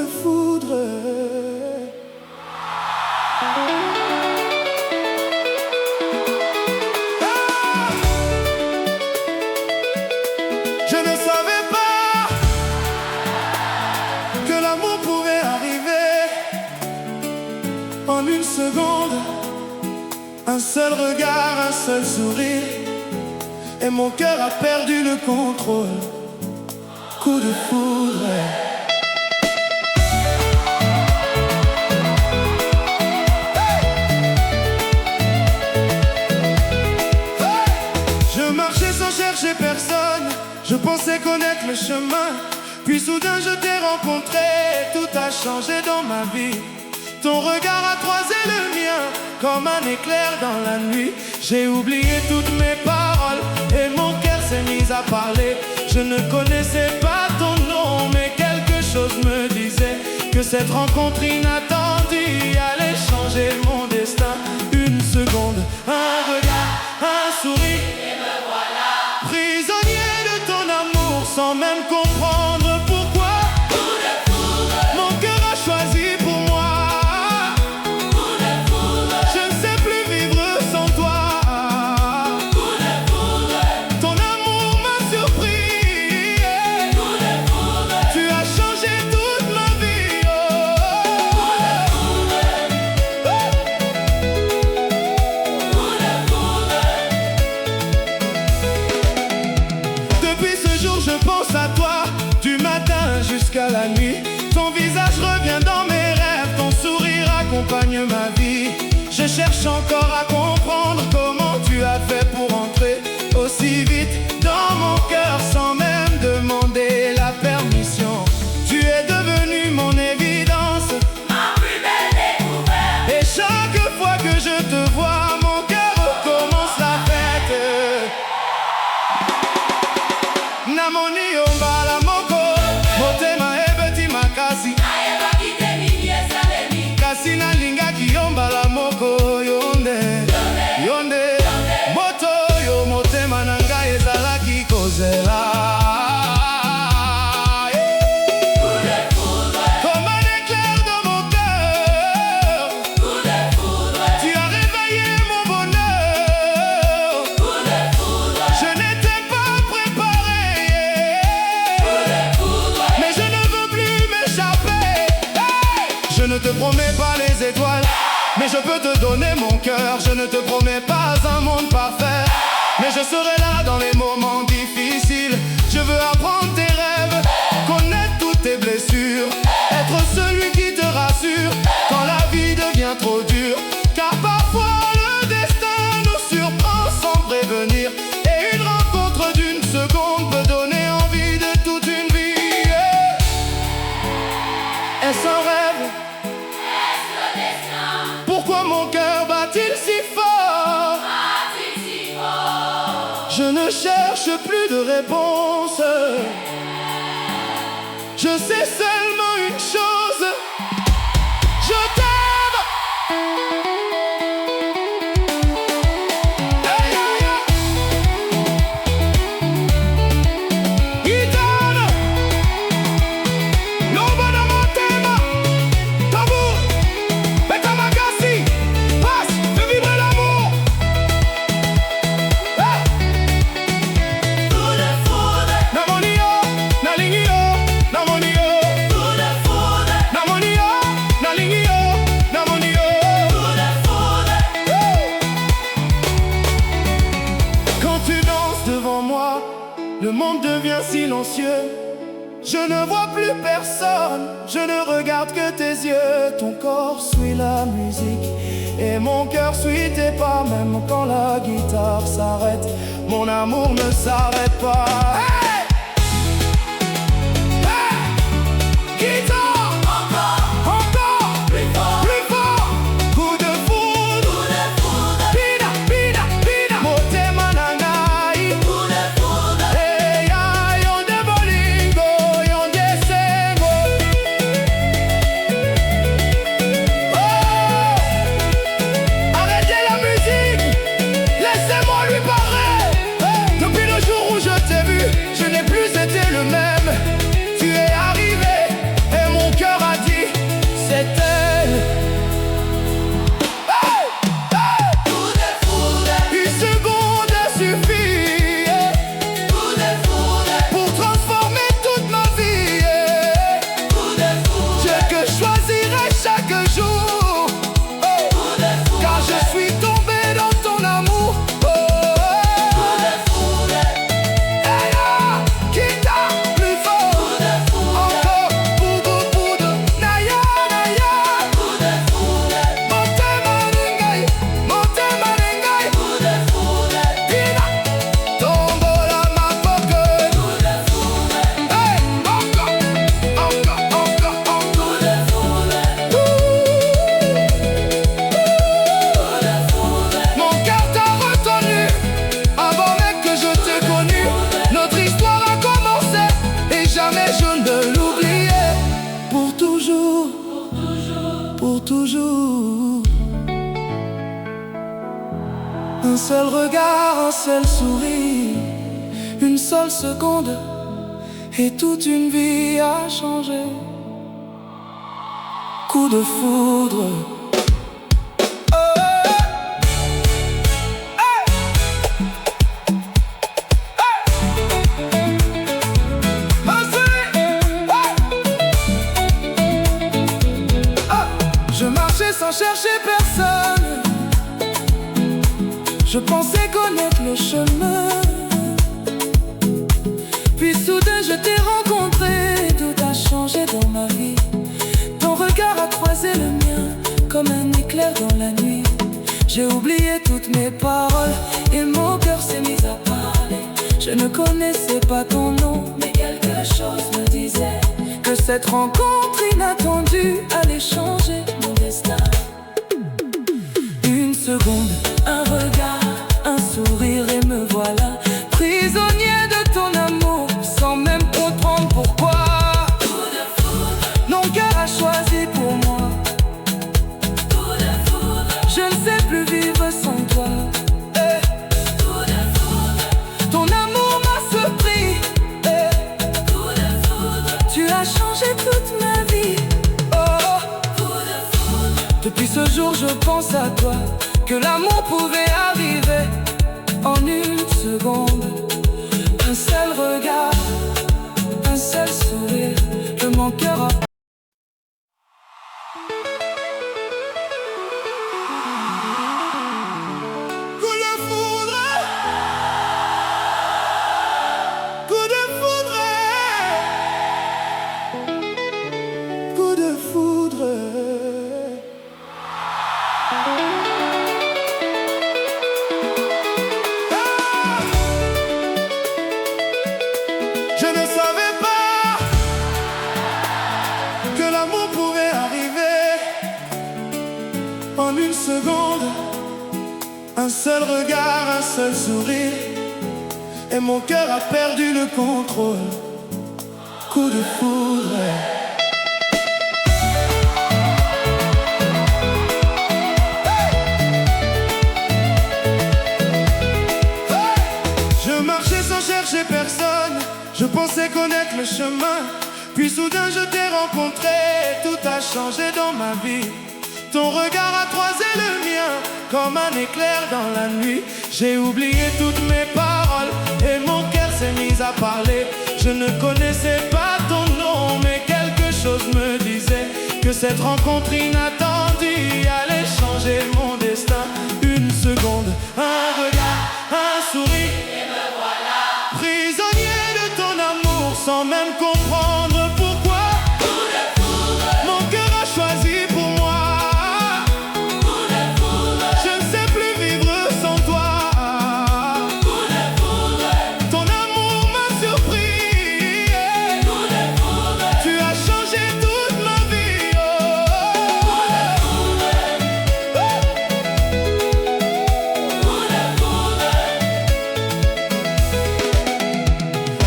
de foudre. Je ne savais pas que l'amour pouvait arriver en une seconde. Un seul regard, un seul sourire, et mon cœur a perdu le contrôle. Coup de foudre. Je marchais sans chercher personne, je pensais connaître le chemin. Puis soudain je t'ai rencontré, tout a changé dans ma vie. Ton regard a croisé le mien, comme un éclair dans la nuit. J'ai oublié toutes mes paroles, et mon cœur s'est mis à parler. Je ne connaissais pas ton nom, mais quelque chose me disait que cette rencontre inattendue allait changer mon destin. Une seconde, un regard, un sourire, et me voilà prisonnier de ton amour, sans même comprendre pourquoi. Coup de foudre. Mon cœur a choisi pour moi. Coup de foudre. Je ne sais plus vivre sans toi. Coup de foudre. Ton amour m'a surpris. Coup de foudre. Tu as changé toute ma vie. Coup de foudre. Coup de foudre. Depuis ce jour je pense à toi, du matin jusqu'à la nuit. Ton visage revient dans mes rêves, ton sourire accompagne ma vie. Je cherche encore à comprendre comment tu as fait pour entrer aussi vite dans mon cœur sans même demander la permission. Tu es devenu mon évidence, Ma plus belle découverte. et chaque fois que je te vois, mon cœur recommence la fête. Namoni ombala moko, motema ebeti makasi. Nayeba kite mingi esalemi. Kasi nalingaki ombala moko yonde, yonde. Moto yo motema na ngai ezalaki kozela. Coup de foudre. Comme un éclair dans mon cœur, Coup de foudre. tu as réveillé mon bonheur. Coup de foudre. Je n'étais pas préparé, Coup de foudre. mais je ne veux plus m'échapper. Hey! Je ne te promets pas les étoiles, mais je peux te donner mon cœur. Je ne te promets pas un monde parfait, mais je serai là dans les moments difficiles. Je veux apprendre tes rêves, connaître toutes tes blessures, être celui qui te rassure quand la vie devient trop dure. Car parfois le destin nous surprend sans prévenir, et une rencontre d'une seconde peut donner envie de toute une vie. Est-ce un rêve? Est-ce le destin? Pourquoi mon cœur bat-il si fort? A-t-il si fort? Je ne cherche plus de réponse. Je sais seulement une chose, je t'aime. Hey, hey, hey. Gitana, Loba na motema, tambour, Betamagasi, passe, fais vibrer l'amour. Hey! Coup de foudre. Namoni yo, nalingi yo, namoni yo. Coup de foudre. Namoni yo, nalingi yo, namoni yo. Coup de foudre. Quand tu danses devant moi, le monde devient silencieux. Je ne vois plus personne, je ne regarde que tes yeux. Ton corps suit la musique et mon cœur suit tes pas. Même quand la guitare s'arrête, mon amour ne s'arrête pas. Hey! Hey! Guitare! Encore! Plus fort. Plus fort! Coup de foudre! Coup de foudre. Pina, pina, pina! Motema na ngai. Coup de foudre. Hey, ya, yonde bolingo, yonde sengo. Oh! Arrêtez la musique! Laissez-moi lui parler! Depuis le jour où je t'ai vu, pour toujours. Un seul regard, un seul sourire, une seule seconde, et toute une vie a changé. Coup de foudre. Je marchais sans chercher personne, je pensais connaître le chemin. Puis soudain je t'ai rencontré, tout a changé dans ma vie. Ton regard a croisé le mien, comme un éclair dans la nuit. J'ai oublié toutes mes paroles, et mon cœur s'est mis à parler. Je ne connaissais pas ton nom, mais quelque chose me disait que cette rencontre inattendue allait changer mon destin. Une seconde, un regard, un sourire, et me voilà prisonnier de ton amour, sans même comprendre pourquoi. Coup de foudre, Mon cœur a choisi pour moi. coup de foudre, Je ne sais plus vivre sans toi. coup de foudre, Ton amour m'a surpris. coup de foudre, Tu as changé toute ma vie. Oh. coup de foudre. Depuis ce jour je pense à toi, que l'amour pouvait arriver en une seconde. Un seul regard, un seul sourire, que mon cœur a... Coup de foudre, coup de foudre, coup de foudre. Je ne savais pas que l'amour pouvait arriver en une seconde. Un seul regard, un seul sourire, et mon cœur a perdu le contrôle. Coup de foudre. Je marchais sans chercher personne, je pensais connaître le chemin. Puis soudain je t'ai rencontré, tout a changé dans ma vie. Ton regard a croisé le mien, comme un éclair dans la nuit. J'ai oublié toutes mes paroles, et mon cœur s'est mis à parler. Je ne connaissais pas ton nom, mais quelque chose me disait que cette rencontre inattendue allait changer mon destin. Une seconde, un regard, un sourire, Et me voilà. prisonnier de ton amour, sans même comprendre pourquoi. Coup de foudre, Mon cœur a choisi pour moi. coup de foudre, Je ne sais plus vivre sans toi. coup de foudre, Ton amour m'a surpris. coup de foudre, Tu as changé toute ma vie. coup de foudre, coup de foudre.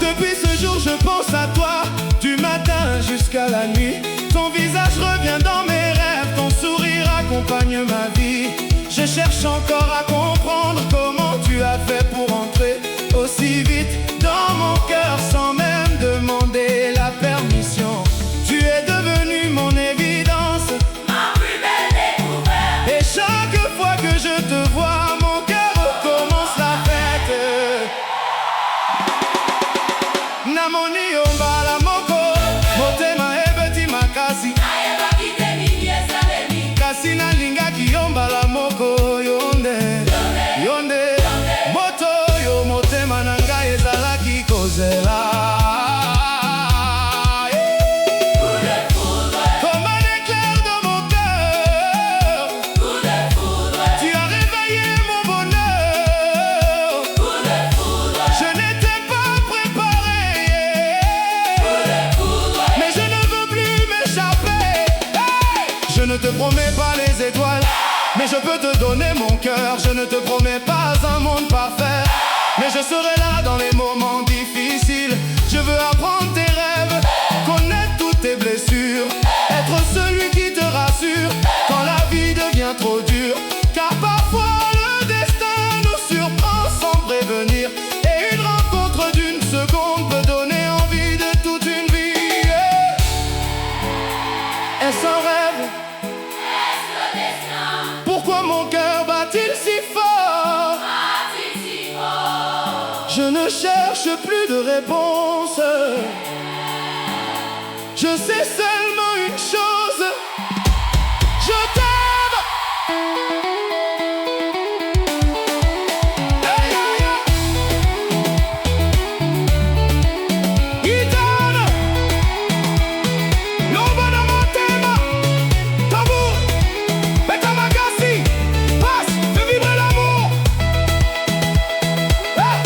Depuis ce jour je pense à toi, du matin jusqu'à la nuit. Ton visage revient dans mes rêves, ton sourire accompagne ma vie. Je cherche encore à comprendre comment tu as fait pour entrer aussi vite dans mon cœur sans même demander la permission. Tu es devenu mon évidence, Ma plus belle découverte. et chaque fois que je te vois, mon cœur recommence la fête. Namoni ombala moko, motema ebeti makasi. Nayeba kitemi ezalemi. Kasi nalingaki ombala moko yonde, yonde. Moto yo motema na ngai ezalaki kozela. Coup de foudre, Comme un éclair dans mon cœur, coup de foudre, tu as réveillé mon bonheur. coup de foudre, Je n'étais pas préparé, coup de foudre. mais je ne veux plus m'échapper. Hey! Je ne te promets pas les étoiles, mais je peux te donner mon cœur. Je ne te promets pas un monde parfait, mais je serai là dans les moments difficiles. Je veux apprendre tes rêves, connaître toutes tes blessures, être celui qui te rassure Est-ce un rêve? Pourquoi mon cœur bat-il si fort? Je ne cherche plus de réponse. Je sais seulement une chose, je t'aime. Hey, hey, hey. Guitare, Lombana Montema, tambour, Betamagasi, passe, fais vibrer l'amour. Hey.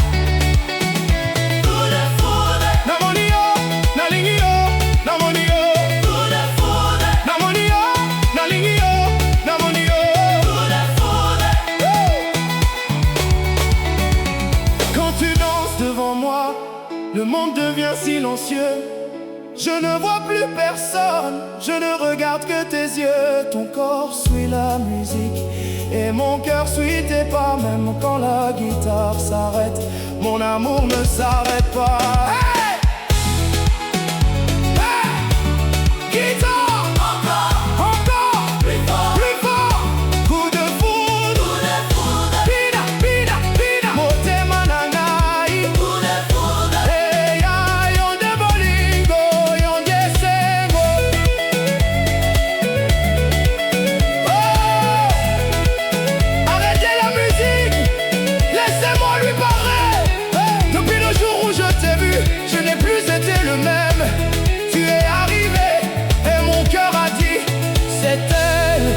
Coup de foudre, Namonio, Nalingio, Namonio. coup de foudre, Namonio, Nalingio, Namonio. coup de foudre. Quand tu danses devant moi, le monde devient silencieux. Je ne vois plus personne, je ne regarde que tes yeux. Ton corps suit la musique et mon cœur suit tes pas. Même quand la guitare s'arrête, mon amour ne s'arrête pas. Hey! Hey! Guitare! Encore! Plus fort, Plus fort! Coup de foudre! coup de foudre, Pina, pina, pina! Motema na ngai. coup de foudre. Hey, ya, yonde bolingo, yonde sengo. Oh! Arrêtez la musique! Laissez-moi lui parler! Depuis le jour où je t'ai vu, je n'ai plus été le même. Tu es arrivé et mon cœur a dit, c'est elle.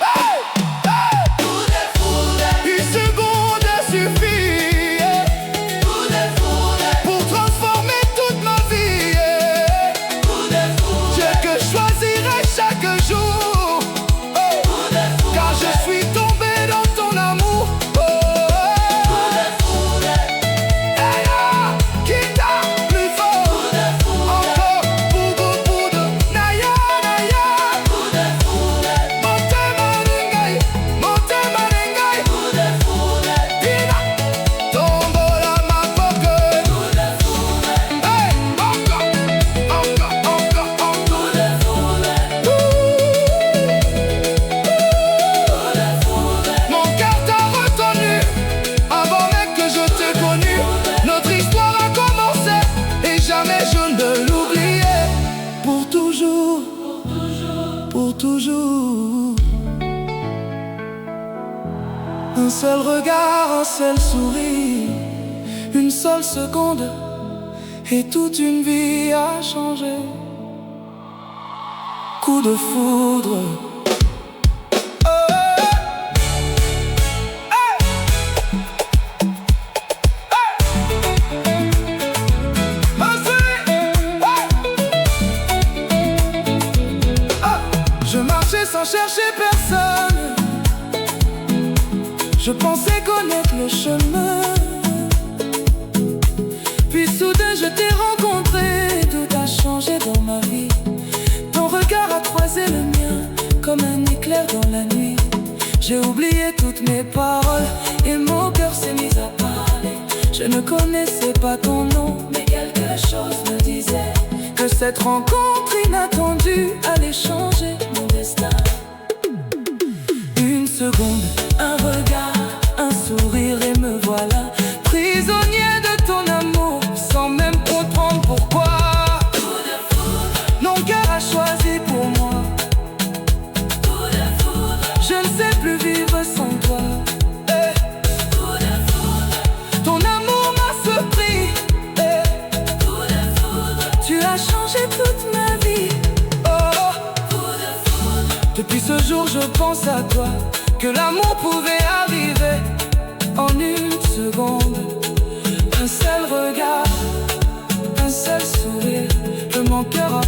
Hey! Hey! Coup de foudre, Une seconde suffit coup de foudre, pour transformer toute ma vie. coup de foudre, Dieu que je choisirai chaque jour, coup de foudre, car je suis tombé dans ton amour. coup de foudre, Hey, ah, guitare, plus fort. coup de foudre, Encore, poudre, poudre, naya, naya. coup de foudre, Motema nengai, motema nengai. coup de foudre, Pina, tombola ma poke. coup de foudre, Hey, encore, encore, encore, encore. coup de foudre, Mon cœur t'a retenu avant même que je t'ai connu. Notre histoire a commencé et jamais je ne l'oublierai. Pour toujours, pour toujours. Un seul regard, un seul sourire, une seule seconde et toute une vie a changé. Coup de foudre. Je marchais sans chercher personne. Je pensais connaître le chemin. Puis soudain je t'ai rencontré. Tout a changé dans ma vie. Ton regard a croisé le mien comme un éclair dans la nuit. J'ai oublié toutes mes paroles et mon cœur s'est mis à parler. Je ne connaissais pas ton nom, mais quelque chose me disait que cette rencontre inattendue allait changer mon destin. Une seconde, un regard, un sourire et me voilà prisonnier de ton amour sans même comprendre pourquoi. coup de foudre, Mon cœur a choisi pour moi. coup de foudre, Je ne sais plus vivre sans toi. coup de foudre, Ton amour m'a surpris. coup de foudre, Tu as changé toute ma vie. Oh. coup de foudre, Depuis ce jour je pense à toi, que l'amour pouvait arriver en une seconde. Un seul regard, un seul sourire, que mon cœur a